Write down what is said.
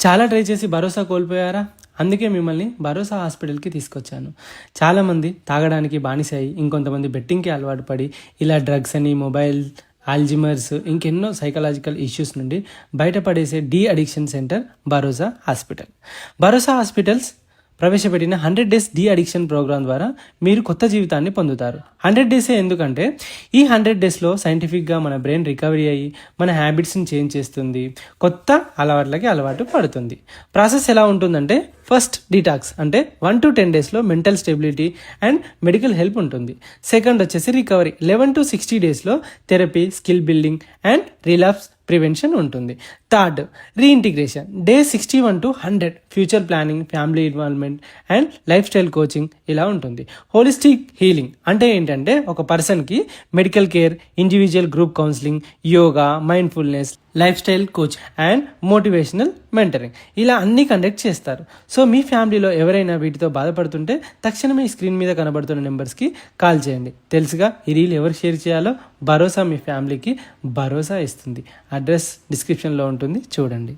చాలా ట్రై చేసి భరోసా కోల్పోయారా? అందుకే మిమ్మల్ని భరోసా హాస్పిటల్‌కి తీసుకొచ్చాను. చాలామంది తాగడానికి బానిసై, ఇంకొంతమంది బెట్టింగ్‌కి అలవాటు పడి, ఇలా డ్రగ్స్ అని, మొబైల్, ఆల్జిమర్స్ ఇంకెన్నో సైకలాజికల్ ఇష్యూస్ నుండి బయటపడేసే డీ అడిక్షన్ సెంటర్ భరోసా హాస్పిటల్. భరోసా హాస్పిటల్స్ ప్రవేశపెట్టిన 100 డేస్ డీ అడిక్షన్ ప్రోగ్రామ్ ద్వారా మీరు కొత్త జీవితాన్ని పొందుతారు. 100 డేసే ఎందుకంటే ఈ 100 డేస్లో సైంటిఫిక్గా మన బ్రెయిన్ రికవరీ అయ్యి మన హ్యాబిట్స్ని చేంజ్ చేస్తుంది, కొత్త అలవాట్లకి అలవాటు పడుతుంది. ప్రాసెస్ ఎలా ఉంటుందంటే, ఫస్ట్ డీటాక్స్ అంటే 1 to 10 డేస్లో mental stability and medical help ఉంటుంది. సెకండ్ వచ్చేసి రికవరీ 11 to 60 డేస్లో therapy, skill building and relapse prevention ఉంటుంది. Third reintegration day 61 to 100 future planning, family involvement and lifestyle coaching ఇలా ఉంటుంది. హోలిస్టిక్ హీలింగ్ అంటే ఏంటంటే ఒక పర్సన్కి medical care, individual group counselling, yoga, mindfulness, lifestyle coach and motivational mentoring ఇలా అన్నీ conduct చేస్తారు. సో మీ ఫ్యామిలీలో ఎవరైనా వీటితో బాధపడుతుంటే తక్షణమే ఈ స్క్రీన్ మీద కనబడుతున్న నెంబర్స్కి కాల్ చేయండి. తెలుసుగా ఈ రీల్ ఎవరు షేర్ చేయాలో. భరోసా మీ ఫ్యామిలీకి భరోసా ఇస్తుంది. అడ్రస్ డిస్క్రిప్షన్లో ఉంటుంది, చూడండి.